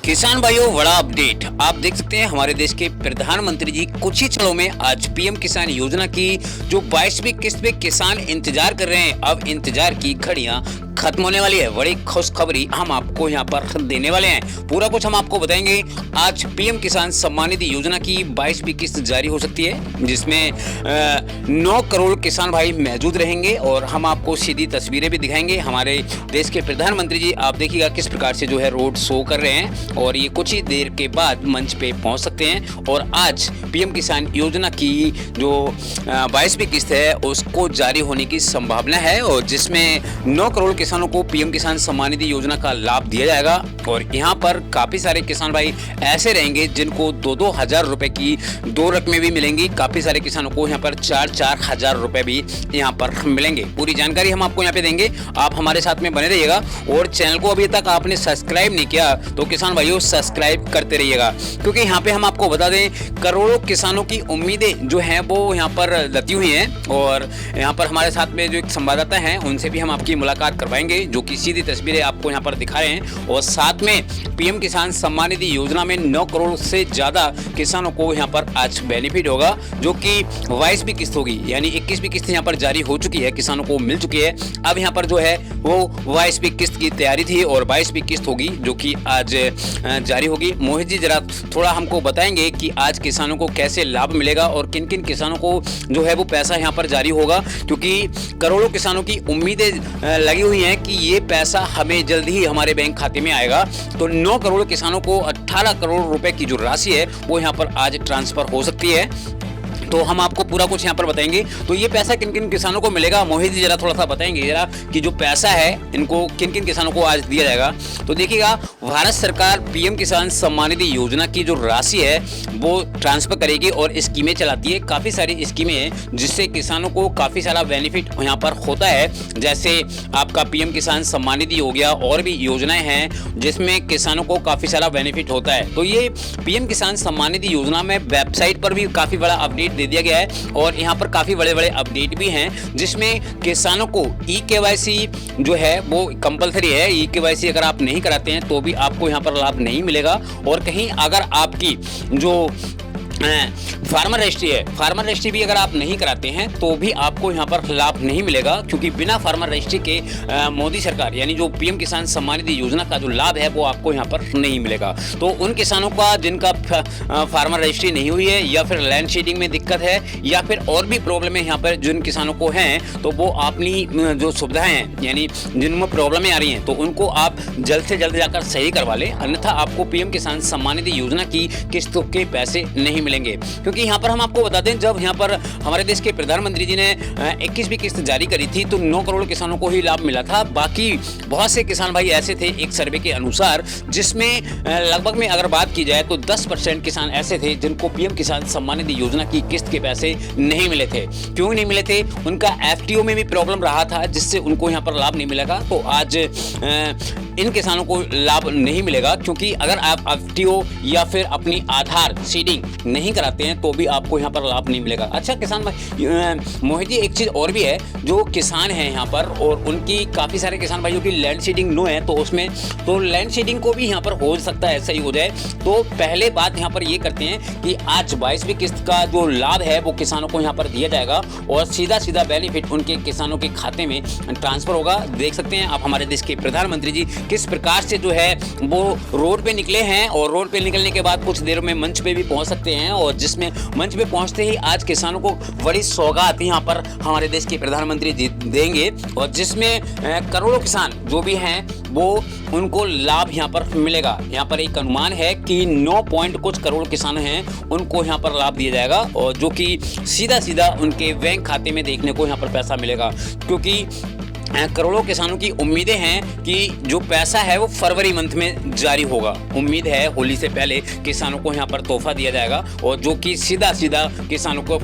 किसान भाइयों, बड़ा अपडेट आप देख सकते हैं। हमारे देश के प्रधानमंत्री जी कुछ ही क्षणों में आज पीएम किसान योजना की जो 22वीं किस्त पे किसान इंतजार कर रहे हैं, अब इंतजार की घड़ियां खत्म होने वाली है। बड़ी खुशखबरी हम आपको यहां पर देने वाले हैं। पूरा कुछ हम आपको बताएंगे। आज पीएम किसान सम्मान निधि योजना की 22वीं किस्त जारी हो सकती है, जिसमें 9 करोड़ किसान भाई मौजूद रहेंगे और हम आपको सीधी तस्वीरें भी दिखाएंगे। हमारे देश के प्रधानमंत्री जी आप देखिएगा किस प्रकार से जो है रोड शो कर रहे हैं और ये कुछ ही देर के बाद मंच पे पहुंच सकते हैं। और आज पीएम किसान योजना की जो 22वीं किस्त है उसको जारी होने की संभावना है, और जिसमें 9 करोड़ किसानों को पीएम किसान सम्मान निधि योजना का लाभ दिया जाएगा। और यहाँ पर काफी सारे किसान भाई ऐसे रहेंगे जिनको 2-2 हजार रुपए की 2 रकमें भी मिलेंगी। काफी सारे किसानों को यहाँ पर 4-4 हजार रुपए भी यहाँ पर मिलेंगे। पूरी जानकारी हम आपको यहाँ पे देंगे, आप हमारे साथ में बने रहिएगा। और चैनल को अभी तक आपने सब्सक्राइब नहीं किया तो किसान भाइयों सब्सक्राइब करते रहिएगा, क्योंकि यहाँ पे हम आपको बता दें करोड़ों किसानों की उम्मीदें जो हैं वो यहाँ पर लदी हुई हैं। और यहाँ पर हमारे साथ में जो एक संवाददाता हैं उनसे भी हम आपकी मुलाकात करवाएंगे, जो कि सीधी तस्वीरें आपको यहाँ पर दिखा रहे हैं। और साथ में पीएम किसान सम्मान निधि योजना में 9 करोड़ से ज्यादा किसानों को यहाँ पर आज बेनिफिट होगा, जो कि 22वीं किस्त होगी। यानी 21वीं किस्त यहाँ पर जारी हो चुकी है, किसानों को मिल चुकी है। अब यहाँ पर जो है वो 22वीं किस्त की तैयारी थी और 22वीं किस्त होगी जो कि आज जारी होगी। मोहित जी जरा थोड़ा हमको बताएंगे कि आज किसानों को कैसे लाभ मिलेगा और किन किन किसानों को जो है वो पैसा यहाँ पर जारी होगा, क्योंकि करोड़ों किसानों की उम्मीदें लगी हुई हैं कि ये पैसा हमें जल्द ही हमारे बैंक खाते में आएगा। तो 9 करोड़ किसानों को 18 करोड़ रुपए की जो राशि है वो यहाँ पर आज ट्रांसफर हो सकती है। तो हम आपको पूरा कुछ यहाँ पर बताएंगे। तो ये पैसा किन किन किसानों को मिलेगा, मोहित जी जरा थोड़ा सा बताएंगे जरा कि जो पैसा है इनको किन किन किसानों को आज दिया जाएगा। तो देखिएगा, भारत सरकार पीएम किसान सम्मान निधि योजना की जो राशि है वो ट्रांसफर करेगी और स्कीमें चलाती है। काफ़ी सारी स्कीमें हैं जिससे किसानों को काफ़ी सारा बेनिफिट यहाँ पर होता है। जैसे आपका पीएम किसान सम्मान निधि हो गया, और भी योजनाएं हैं जिसमें किसानों को काफ़ी सारा बेनिफिट होता है। तो ये पीएम किसान सम्मान निधि योजना में वेबसाइट पर भी काफ़ी बड़ा अपडेट दे दिया गया है, और यहाँ पर काफी बड़े बड़े अपडेट भी हैं जिसमें किसानों को ई-केवाईसी जो है वो कंपलसरी है। ई-केवाईसी अगर आप नहीं कराते हैं तो भी आपको यहाँ पर लाभ नहीं मिलेगा। और कहीं अगर आपकी जो फार्मर रजिस्ट्री है, फार्मर रजिस्ट्री भी अगर आप नहीं कराते हैं तो भी आपको यहाँ पर लाभ नहीं मिलेगा, क्योंकि बिना फार्मर रजिस्ट्री के मोदी सरकार यानी जो पीएम किसान सम्मान निधि योजना का जो लाभ है वो आपको यहाँ पर नहीं मिलेगा। तो उन किसानों का जिनका फार्मर रजिस्ट्री नहीं हुई है, या फिर लैंड शेडिंग में दिक्कत है, या फिर और भी प्रॉब्लम है यहाँ पर जिन किसानों को हैं, तो वो अपनी जो सुविधाएं हैं यानी जिनमें प्रॉब्लमें आ रही हैं तो उनको आप जल्द से जल्द जाकर सही करवा लें, अन्यथा आपको पीएम किसान सम्मान निधि योजना की किस्तों के पैसे नहीं मिलेंगे। क्योंकि यहाँ पर हम आपको बता दें, जब यहाँ पर हमारे देश के प्रधानमंत्री जी ने 21वीं किस्त जारी करी थी तो 9 करोड़ किसानों को ही लाभ मिला था। बाकी बहुत से किसान भाई ऐसे थे एक सर्वे के अनुसार, जिसमें लगभग में अगर बात की जाए तो 10% किसान ऐसे थे जिनको पीएम किसान सम्मान निधि योजना की किस्त के पैसे नहीं मिले थे। क्यों नहीं मिले थे? उनका एफटीओ में भी प्रॉब्लम रहा था जिससे उनको यहाँ पर लाभ नहीं मिलेगा। तो आज इन किसानों को लाभ नहीं मिलेगा, क्योंकि अगर आप एफटीओ या फिर अपनी आधार सीडिंग नहीं कराते हैं तो भी आपको यहाँ पर लाभ नहीं मिलेगा। अच्छा किसान भाई, मोहित जी एक चीज़ और भी है, जो किसान हैं यहाँ पर और उनकी काफ़ी सारे किसान भाइयों की लैंड सीडिंग नो है, तो उसमें तो लैंड सीडिंग को भी यहाँ पर हो सकता है ऐसा ही हो जाए। तो पहले बात यहाँ पर ये करते हैं कि आज 22वीं किस्त का जो लाभ है वो किसानों को यहाँ पर दिया जाएगा और सीधा सीधा बेनिफिट उनके किसानों के खाते में ट्रांसफर होगा। देख सकते हैं आप हमारे देश के प्रधानमंत्री जी किस प्रकार से जो है वो रोड पे निकले हैं, और रोड पे निकलने के बाद कुछ देर में मंच पे भी पहुंच सकते हैं। और जिसमें मंच पे पहुंचते ही आज किसानों को बड़ी सौगात यहाँ पर हमारे देश के प्रधानमंत्री जी देंगे, और जिसमें करोड़ों किसान जो भी हैं वो उनको लाभ यहाँ पर मिलेगा। यहाँ पर एक अनुमान है कि 9 पॉइंट कुछ करोड़ किसान हैं उनको यहाँ पर लाभ दिया जाएगा, और जो कि सीधा सीधा उनके बैंक खाते में देखने को यहाँ पर पैसा मिलेगा। क्योंकि करोड़ों किसानों की उम्मीदें हैं कि जो पैसा है वो फरवरी मंथ में जारी होगा। उम्मीद है होली से पहले किसानों को यहाँ पर तोहफा दिया जाएगा, और जो कि सीधा सीधा किसानों को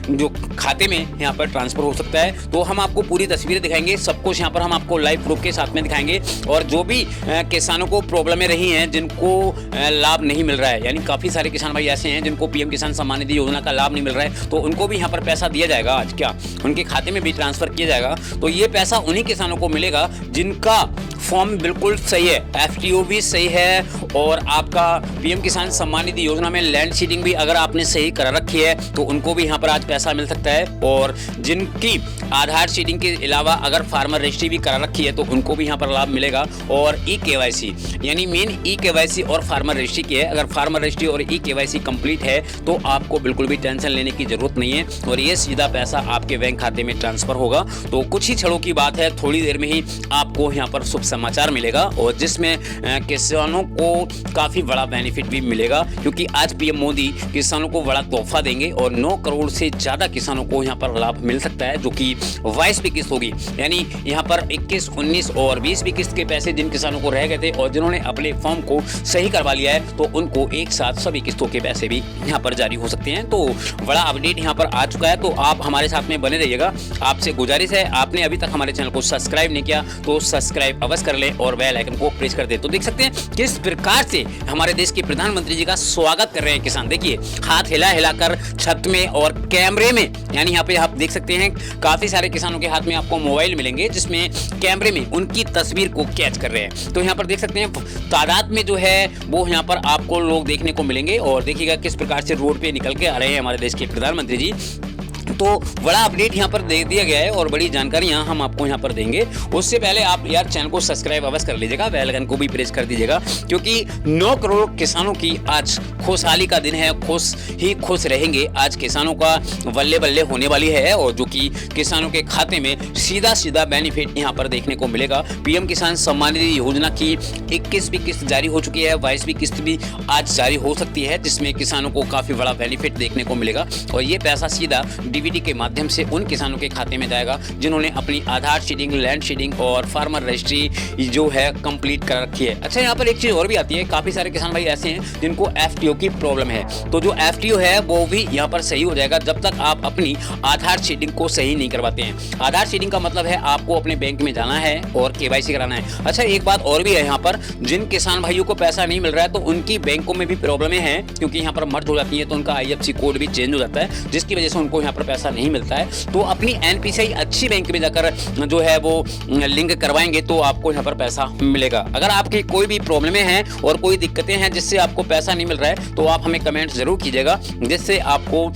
जो खाते में यहाँ पर ट्रांसफर हो सकता है। तो हम आपको पूरी तस्वीरें दिखाएंगे, सब कुछ यहाँ पर हम आपको लाइव प्रूफ के साथ में दिखाएंगे। और जो भी किसानों को प्रॉब्लमें रही हैं, जिनको लाभ नहीं मिल रहा है, यानी काफ़ी सारे किसान भाई ऐसे हैं जिनको पीएम किसान सम्मान निधि योजना का लाभ नहीं मिल रहा है, तो उनको भी यहाँ पर पैसा दिया जाएगा। आज क्या उनके खाते में भी ट्रांसफर किया जाएगा। तो ये पैसा उन्हीं किसानों को मिलेगा जिनका फॉर्म बिल्कुल सही है, एफटीओ भी सही है और आपका पीएम किसान सम्मान निधि योजना में लैंड सीडिंग भी अगर आपने सही करा रखी है तो उनको भी यहाँ पर आज पैसा मिल सकता है। और जिनकी आधार सीडिंग के अलावा अगर फार्मर रजिस्ट्री भी करा रखी है तो उनको भी यहाँ पर लाभ मिलेगा। और ई केवाईसी यानी मेन ई केवाईसी और फार्मर रजिस्ट्री की है, अगर फार्मर रजिस्ट्री और ई केवाईसी कंप्लीट है तो आपको बिल्कुल भी टेंशन लेने की जरूरत नहीं है और ये सीधा पैसा आपके बैंक खाते में ट्रांसफर होगा। तो कुछ ही क्षणों की बात है, थोड़ी देर में ही आपको यहाँ पर शुभ समाचार मिलेगा और जिसमें किसानों को काफी बड़ा बेनिफिट भी मिलेगा, क्योंकि आज पीएम मोदी किसानों को बड़ा तोहफा देंगे और 9 करोड़ से ज्यादा किसानों को यहाँ पर लाभ मिल सकता है, जो कि 22वीं किस्त होगी। यानी यहाँ पर 21, 19 और 20वीं किस्त के पैसे जिन किसानों को रह गए थे और जिन्होंने अपने फॉर्म को सही करवा लिया है तो उनको एक साथ सभी किस्तों के पैसे भी यहाँ पर जारी हो सकते हैं। तो बड़ा अपडेट यहाँ पर आ चुका है, तो आप हमारे साथ में बने रहिएगा। आपसे गुजारिश है, आपने अभी तक हमारे चैनल को सब्सक्राइब नहीं किया तो सब्सक्राइब अवश्य कर ले और बेल आइकन को प्रेस कर दे। तो देख सकते हैं किस प्रकार से हमारे देश के प्रधानमंत्री जी का स्वागत कर रहे हैं किसान। देखिए हाथ हिला हिलाकर छत में और कैमरे में, यानी यहाँ पे आप देख सकते हैं काफी सारे किसानों के हाथ में आपको मोबाइल मिलेंगे जिसमें कैमरे में उनकी तस्वीर को कैच कर रहे हैं। तो यहाँ पर देख सकते हैं तादाद में जो है वो यहाँ पर आपको लोग देखने को मिलेंगे और देखिएगा किस प्रकार से रोड पे निकल के आ रहे हैं हमारे देश के प्रधानमंत्री जी। तो बड़ा अपडेट यहाँ पर दे दिया गया है और बड़ी जानकारियां हम आपको यहाँ पर देंगे। उससे पहले आप यार चैनल को सब्सक्राइब अवश्य कर लीजिएगा, बेल आइकन को भी प्रेस कर दीजिएगा, क्योंकि 9 करोड़ किसानों की आज खुशहाली का दिन है, खुश रहेंगे। आज किसानों का बल्ले बल्ले होने वाली है और जो कि किसानों के खाते में सीधा सीधा बेनिफिट यहाँ पर देखने को मिलेगा। पीएम किसान सम्मान निधि योजना की 21वीं किस्त जारी हो चुकी है, 22वीं किस्त भी आज जारी हो सकती है, जिसमें किसानों को काफी बड़ा बेनिफिट देखने को मिलेगा और ये पैसा सीधा डीबीटी के माध्यम से उन किसानों के खाते में जाएगा जिन्होंने अपनी आधार सीडिंग, लैंड सीडिंग और फार्मर रजिस्ट्री जो है कंप्लीट कर रखी है। अच्छा, यहाँ पर एक चीज और भी आती है, काफी सारे किसान भाई ऐसे हैं जिनको एफटीओ की प्रॉब्लम है, तो जो एफटीओ है वो भी यहाँ पर सही हो जाएगा जब तक आप अपनी आधार सीडिंग को सही नहीं करवाते हैं। आधार सीडिंग का मतलब है आपको अपने बैंक में जाना है और केवाईसी कराना है। अच्छा, एक बात और भी है, यहाँ पर जिन किसान भाइयों को पैसा नहीं मिल रहा है तो उनकी बैंकों में भी प्रॉब्लमें हैं, क्योंकि यहाँ पर मर्ज हो जाती है तो उनका आईएफएससी कोड भी चेंज हो जाता है, जिसकी वजह से उनको यहाँ पर पैसा नहीं मिलता है। तो अपनी एनपीसीआई अच्छी बैंक में जाकर जो है वो लिंक करवाएंगे तो आपको यहाँ पर पैसा मिलेगा। अगर आपकी कोई भी प्रॉब्लमें हैं और कोई दिक्कतें हैं जिससे आपको पैसा नहीं मिल रहा है तो आप हमें कमेंट जरूर कीजिएगा, जिससे आपको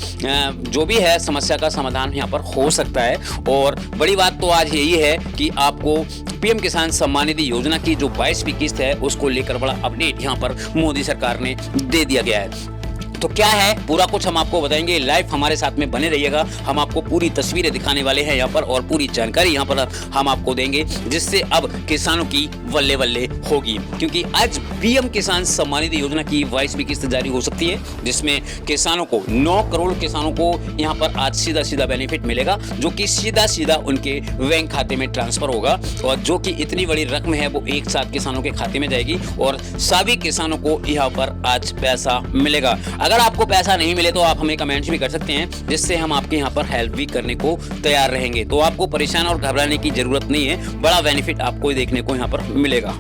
जो भी है समस्या का समाधान यहाँ पर हो सकता है। और बड़ी बात तो आज यही है कि आपको पीएम किसान सम्मान निधि योजना की जो 22वीं किस्त है उसको लेकर बड़ा अपडेट यहाँ पर मोदी सरकार ने दे दिया गया है। तो क्या है पूरा कुछ हम आपको बताएंगे, लाइव हमारे साथ में बने रहिएगा। हम आपको पूरी तस्वीरें दिखाने वाले हैं यहाँ पर और पूरी जानकारी यहाँ पर हम आपको देंगे, जिससे अब किसानों की बल्ले बल्ले होगी, क्योंकि आज पीएम किसान सम्मान निधि योजना की 22वीं किस्त जारी हो सकती है, जिसमें किसानों को 9 करोड़ किसानों को यहाँ पर आज सीधा सीधा बेनिफिट मिलेगा, जो कि सीधा सीधा उनके बैंक खाते में ट्रांसफर होगा और जो कि इतनी बड़ी रकम है वो एक साथ किसानों के खाते में जाएगी और सभी किसानों को यहाँ पर आज पैसा मिलेगा। अगर आपको पैसा नहीं मिले तो आप हमें कमेंट्स भी कर सकते हैं, जिससे हम आपके यहाँ पर हेल्प भी करने को तैयार रहेंगे। तो आपको परेशान और घबराने की जरूरत नहीं है, बड़ा बेनिफिट आपको देखने को यहाँ पर मिलेगा।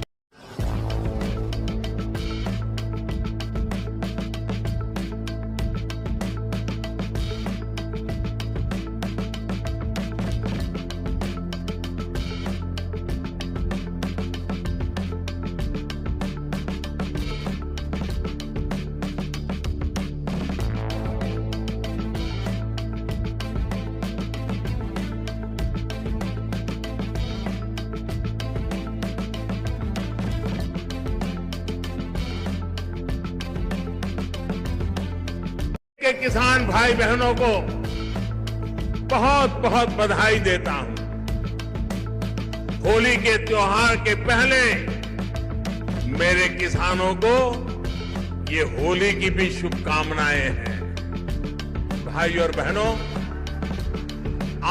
के किसान भाई बहनों को बहुत बहुत बधाई देता हूं। होली के त्योहार के पहले मेरे किसानों को ये होली की भी शुभकामनाएं हैं। भाई और बहनों,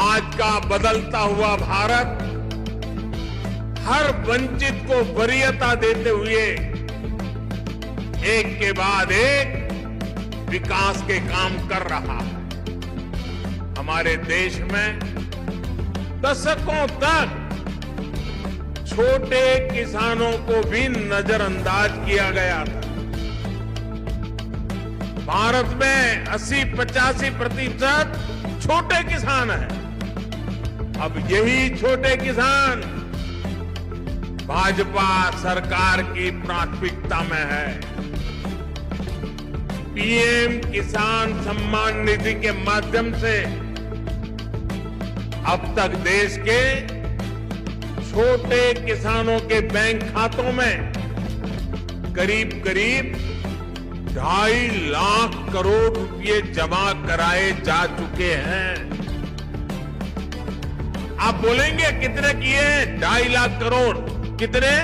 आज का बदलता हुआ भारत हर वंचित को वरीयता देते हुए एक के बाद एक विकास के काम कर रहा है। हमारे देश में दशकों तक छोटे किसानों को भी नजरअंदाज किया गया था। भारत में 80-85% छोटे किसान हैं अब यही छोटे किसान भाजपा सरकार की प्राथमिकता में है। पीएम किसान सम्मान निधि के माध्यम से अब तक देश के छोटे किसानों के बैंक खातों में करीब 2.5 लाख करोड़ रुपए जमा कराए जा चुके हैं। आप बोलेंगे कितने किए? 2.5 लाख करोड़। कितने?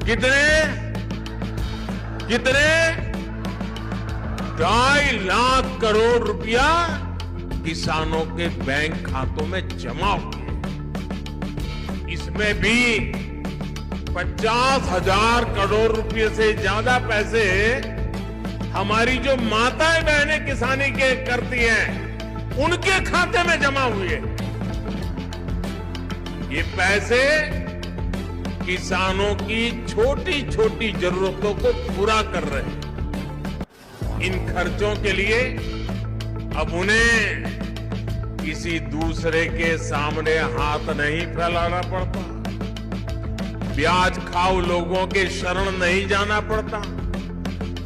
2.5 लाख करोड़ रुपया किसानों के बैंक खातों में जमा हुए। इसमें भी 50,000 करोड़ रुपए से ज्यादा पैसे हमारी जो माताएं बहनें किसानी के करती हैं उनके खाते में जमा हुए। ये पैसे किसानों की छोटी छोटी जरूरतों को पूरा कर रहे हैं। इन खर्चों के लिए अब उन्हें किसी दूसरे के सामने हाथ नहीं फैलाना पड़ता, ब्याज खाओ लोगों के शरण नहीं जाना पड़ता,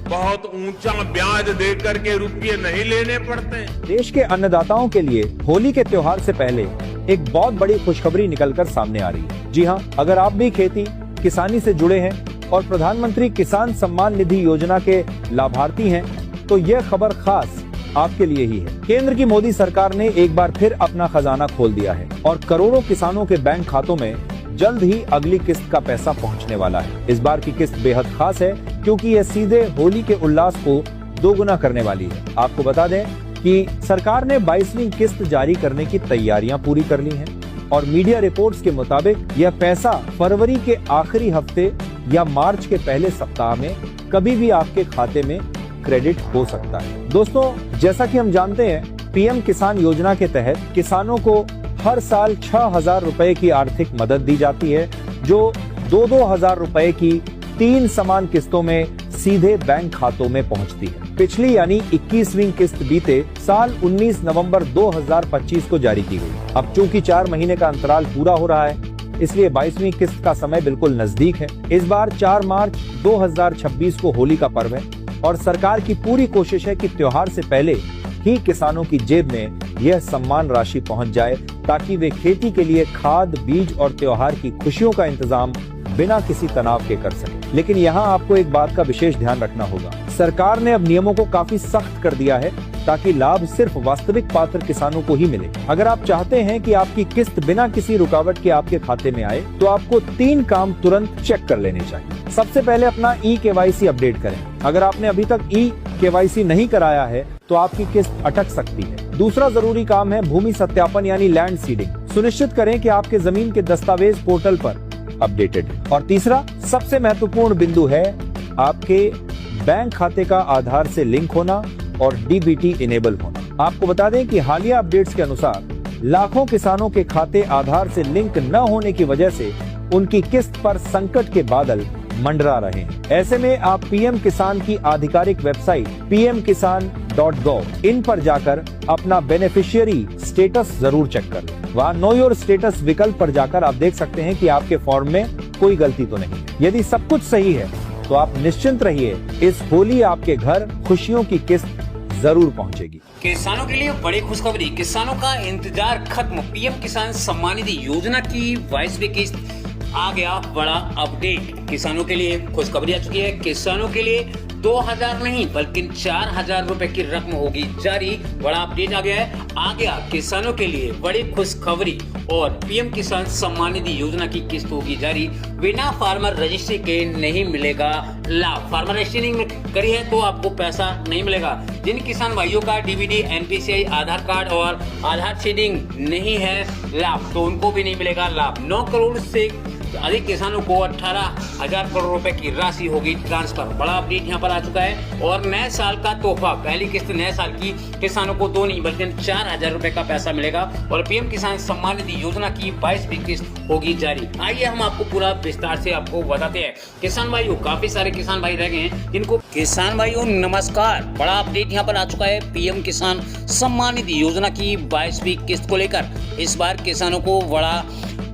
बहुत ऊंचा ब्याज देकर के रुपये नहीं लेने पड़ते। देश के अन्नदाताओं के लिए होली के त्योहार से पहले एक बहुत बड़ी खुशखबरी निकलकर सामने आ रही है। जी हाँ, अगर आप भी खेती किसानी से जुड़े हैं और प्रधानमंत्री किसान सम्मान निधि योजना के लाभार्थी हैं, तो यह खबर खास आपके लिए ही है। केंद्र की मोदी सरकार ने एक बार फिर अपना खजाना खोल दिया है और करोड़ों किसानों के बैंक खातों में जल्द ही अगली किस्त का पैसा पहुंचने वाला है। इस बार की किस्त बेहद खास है क्योंकि यह सीधे होली के उल्लास को दोगुना करने वाली है। आपको बता दें कि सरकार ने 22वीं किस्त जारी करने की तैयारियां पूरी कर ली हैं और मीडिया रिपोर्ट्स के मुताबिक यह पैसा फरवरी के आखिरी हफ्ते या मार्च के पहले सप्ताह में कभी भी आपके खाते में क्रेडिट हो सकता है। दोस्तों, जैसा कि हम जानते हैं, पीएम किसान योजना के तहत किसानों को हर साल 6,000 रुपए की आर्थिक मदद दी जाती है, जो 2-2 हजार रुपए की 3 समान किस्तों में सीधे बैंक खातों में पहुंचती है। पिछली यानी 21वीं किस्त बीते साल 19 नवंबर 2025 को जारी की गई। अब चूंकि 4 महीने का अंतराल पूरा हो रहा है, इसलिए 22वीं किस्त का समय बिल्कुल नजदीक है। इस बार 4 मार्च 2026 को होली का पर्व है और सरकार की पूरी कोशिश है कि त्योहार से पहले ही किसानों की जेब में यह सम्मान राशि पहुंच जाए, ताकि वे खेती के लिए खाद, बीज और त्योहार की खुशियों का इंतजाम बिना किसी तनाव के कर सके। लेकिन यहाँ आपको एक बात का विशेष ध्यान रखना होगा। सरकार ने अब नियमों को काफी सख्त कर दिया है ताकि लाभ सिर्फ वास्तविक पात्र किसानों को ही मिले। अगर आप चाहते हैं कि आपकी किस्त बिना किसी रुकावट के आपके खाते में आए, तो आपको 3 काम तुरंत चेक कर लेने चाहिए। सबसे पहले अपना eKYC अपडेट करें। अगर आपने अभी तक eKYC नहीं कराया है तो आपकी किस्त अटक सकती है। दूसरा जरूरी काम है भूमि सत्यापन यानी लैंड सीडिंग। सुनिश्चित करें कि आपके जमीन के दस्तावेज पोर्टल पर अपडेटेड है। और तीसरा सबसे महत्वपूर्ण बिंदु है आपके बैंक खाते का आधार से लिंक होना और डीबीटी इनेबल होना। आपको बता दें कि हालिया अपडेट्स के अनुसार लाखों किसानों के खाते आधार से लिंक न होने की वजह से उनकी किस्त पर संकट के बादल मंडरा रहे हैं। ऐसे में आप पीएम किसान की आधिकारिक वेबसाइट pmkisan.gov इन पर जाकर अपना बेनिफिशियरी स्टेटस जरूर चेक कर लें। वहाँ नो योर स्टेटस विकल्प पर जाकर आप देख सकते हैं कि आपके फॉर्म में कोई गलती तो नहीं। यदि सब कुछ सही है तो आप निश्चिंत रहिए, इस होली आपके घर खुशियों की किस्त जरूर पहुंचेगी। किसानों के लिए बड़ी खुशखबरी, किसानों का इंतजार खत्म। पीएम किसान सम्मान निधि योजना की 22वीं किस्त आ गया बड़ा अपडेट। किसानों के लिए खुशखबरी आ चुकी है। किसानों के लिए 2,000 नहीं बल्कि 4,000 रुपए की रकम होगी जारी। बड़ा अपडेट आ गया है। आ गया किसानों के लिए बड़ी खुशखबरी और पीएम किसान सम्मान निधि योजना की किस्त होगी जारी। बिना फार्मर रजिस्ट्री के नहीं मिलेगा लाभ। फार्मर रजिस्ट्री नहीं करी है तो आपको पैसा नहीं मिलेगा। जिन किसान भाइयों का डीबीटी, एनपीसीआई, आधार कार्ड और आधार सीडिंग नहीं है लाभ, तो उनको भी नहीं मिलेगा लाभ। 9 करोड़ से अधिक किसानों को 18,000 करोड़ रुपए की राशि होगी ट्रांसफर। बड़ा अपडेट यहाँ पर आ चुका है। और नए साल का तोहफा, पहली किस्त नए साल की किसानों को 2 नहीं बल्कि 4,000 रुपए का पैसा मिलेगा। और पीएम किसान सम्मान निधि योजना की 22वीं किस्त होगी जारी। आइए हम आपको पूरा विस्तार से आपको बताते हैं। किसान भाइयों, काफी सारे किसान भाई रह गए हैं जिनको, किसान भाइयों नमस्कार, बड़ा अपडेट यहाँ पर आ चुका है। पीएम किसान सम्मान निधि योजना की 22वीं किस्त को लेकर इस बार किसानों को बड़ा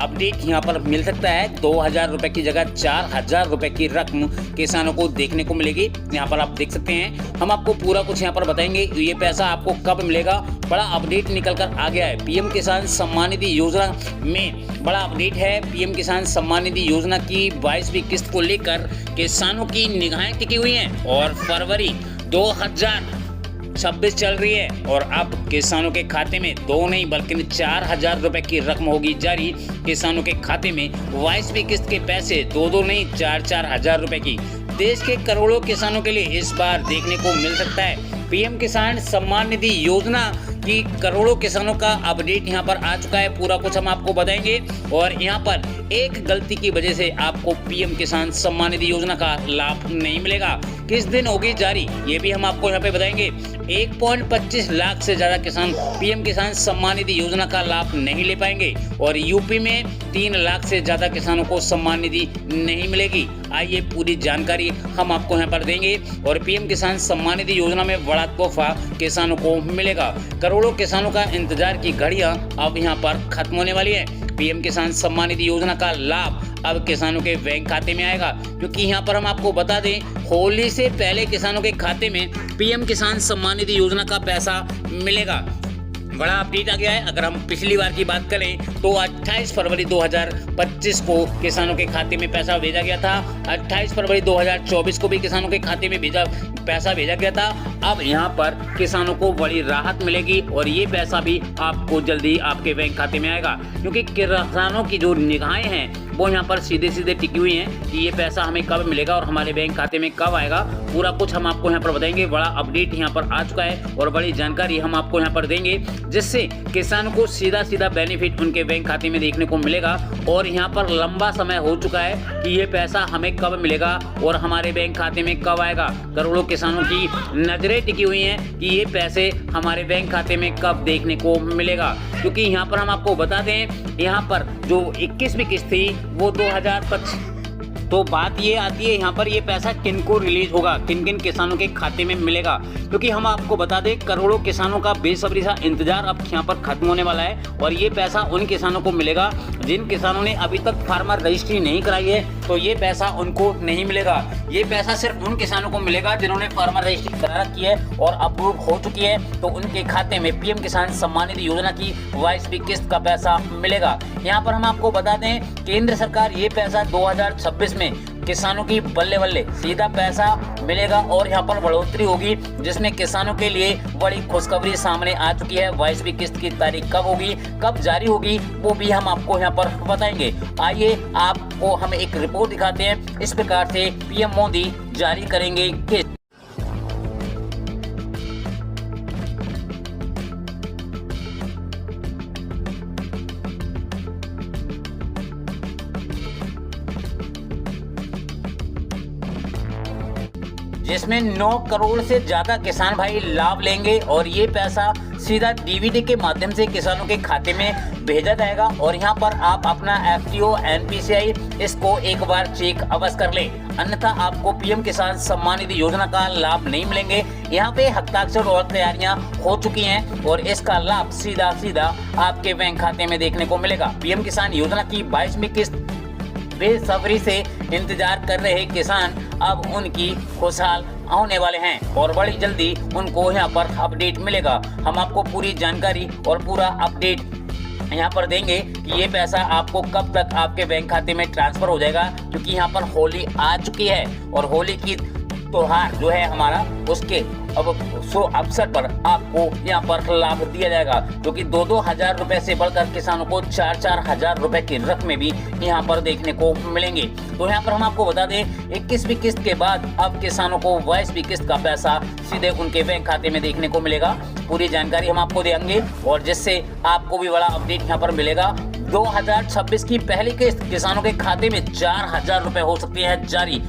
अपडेट यहाँ पर मिल सकता है। 2,000 रुपए की जगह 4,000 रुपए की रकम किसानों को देखने को मिलेगी। यहाँ पर आप देख सकते हैं, हम आपको पूरा कुछ यहाँ पर बताएंगे। ये पैसा आपको कब मिलेगा, बड़ा अपडेट निकल कर आ गया है। पीएम किसान सम्मान निधि योजना में बड़ा अपडेट है। पीएम किसान सम्मान निधि योजना की 22वीं किस्त को लेकर किसानों की निगाहें टिकी हुई हैं और फरवरी 2026 चल रही है। और अब किसानों के खाते में 2 नहीं बल्कि 4,000 रुपए की रकम होगी जारी। किसानों के खाते में 22वीं किस्त के पैसे 2 नहीं 4 हजार रुपए की देश के करोड़ों किसानों के लिए इस बार देखने को मिल सकता है। पीएम किसान सम्मान निधि योजना की करोड़ों किसानों का अपडेट यहाँ पर आ चुका है। पूरा कुछ हम आपको बताएंगे। और यहाँ पर एक गलती की वजह से आपको पीएम किसान सम्मान निधि योजना का लाभ नहीं मिलेगा। किस दिन होगी जारी, ये भी हम आपको यहाँ पे बताएंगे। 1.25 लाख से ज्यादा किसान पीएम किसान सम्मान निधि योजना का लाभ नहीं ले पाएंगे। और यूपी में 3 लाख से ज्यादा किसानों को सम्मान निधि नहीं मिलेगी। आइए पूरी जानकारी हम आपको यहाँ पर देंगे। और पीएम किसान सम्मान निधि योजना में बड़ा तोहफा किसानों को मिलेगा। करोड़ों किसानों का इंतजार की घड़ियां अब यहाँ पर खत्म होने वाली है। पीएम किसान सम्मान निधि योजना का लाभ अब किसानों के बैंक खाते में आएगा, क्योंकि यहाँ पर हम आपको बता दें, होली से पहले किसानों के खाते में पीएम किसान सम्मान निधि योजना का पैसा मिलेगा। बड़ा अपडेट आ गया है। अगर हम पिछली बार की बात करें तो 28 फरवरी 2025 को किसानों के खाते में पैसा भेजा गया था। 28 फरवरी 2024 को भी किसानों के खाते में पैसा भेजा गया था। अब यहाँ पर किसानों को बड़ी राहत मिलेगी और ये पैसा भी आपको जल्दी आपके बैंक खाते में आएगा, क्योंकि किसानों की जो निगाहें हैं वो यहाँ पर सीधे सीधे टिकी हुई हैं कि ये पैसा हमें कब मिलेगा और हमारे बैंक खाते में कब आएगा। पूरा कुछ हम आपको यहाँ पर बताएंगे। बड़ा अपडेट यहाँ पर आ चुका है और बड़ी जानकारी हम आपको यहाँ पर देंगे, जिससे किसान को सीधा सीधा बेनिफिट उनके बैंक खाते में देखने को मिलेगा। और यहाँ पर लंबा समय हो चुका है कि ये पैसा हमें कब मिलेगा और हमारे बैंक खाते में कब आएगा। करोड़ों किसानों की नजरें टिकी हुई हैं कि ये पैसे हमारे बैंक खाते में कब देखने को मिलेगा, क्योंकि यहाँ पर हम आपको बता दें, यहाँ पर जो 21वीं किस्त थी वो 2025। तो बात ये आती है यहाँ पर ये पैसा किन को रिलीज होगा, किन किन किसानों के खाते में मिलेगा, क्योंकि हम आपको बता दें करोड़ों किसानों का बेसब्री सा इंतजार अब यहाँ पर खत्म होने वाला है। और ये पैसा उन किसानों को मिलेगा जिन किसानों ने अभी तक फार्मर रजिस्ट्री नहीं कराई है, तो ये पैसा उनको नहीं मिलेगा। ये पैसा सिर्फ उन किसानों को मिलेगा जिन्होंने फार्मर रजिस्ट्री करा रखी है और अप्रूव हो चुकी है, तो उनके खाते में पीएम किसान सम्मान निधि योजना की 22वीं किस्त का पैसा मिलेगा। यहाँ पर हम आपको बता दें, केंद्र सरकार ये पैसा 2026 में किसानों की बल्ले बल्ले सीधा पैसा मिलेगा और यहाँ पर बढ़ोतरी होगी, जिसमें किसानों के लिए बड़ी खुशखबरी सामने आ चुकी है। 22वीं किस्त की तारीख कब होगी, कब जारी होगी, वो भी हम आपको यहाँ पर बताएंगे। आइए आपको हम एक रिपोर्ट दिखाते हैं। इस प्रकार से पीएम मोदी जारी करेंगे किस्त। जिसमें 9 करोड़ से ज्यादा किसान भाई लाभ लेंगे और ये पैसा सीधा डीबीटी के माध्यम से किसानों के खाते में भेजा जाएगा। और यहाँ पर आप अपना एफटीओ एनपीसीआई इसको एक बार चेक अवश्य कर लें, अन्यथा आपको पीएम किसान सम्मान निधि योजना का लाभ नहीं मिलेंगे। यहाँ पे हस्ताक्षर और तैयारियां हो चुकी हैं और इसका लाभ सीधा सीधा आपके बैंक खाते में देखने को मिलेगा। पीएम किसान योजना की 22वीं किस्त बेसब्री से इंतजार कर रहे किसान अब उनकी खुशहाल होने वाले हैं और बड़ी जल्दी उनको यहाँ पर अपडेट मिलेगा। हम आपको पूरी जानकारी और पूरा अपडेट यहाँ पर देंगे कि ये पैसा आपको कब तक आपके बैंक खाते में ट्रांसफर हो जाएगा, क्योंकि यहाँ पर होली आ चुकी है और होली की त्योहार जो है हमारा, उसके अब अवसर पर आपको यहाँ पर लाभ दिया जाएगा, क्योंकि 2-2 हजार रुपए से बढ़कर किसानों को 4-4 हजार रुपए की रकमें भी यहाँ पर देखने को मिलेंगे। तो यहाँ पर हम आपको बता दें 21वीं किस्त के बाद अब किसानों को 22वीं किस्त का पैसा सीधे उनके बैंक खाते में देखने को मिलेगा। पूरी जानकारी हम आपको देंगे और जिससे आपको भी बड़ा अपडेट यहाँ पर मिलेगा। 2026 की पहली किस्त किसानों के खाते में 4,000 रुपए हो सकती है जारी।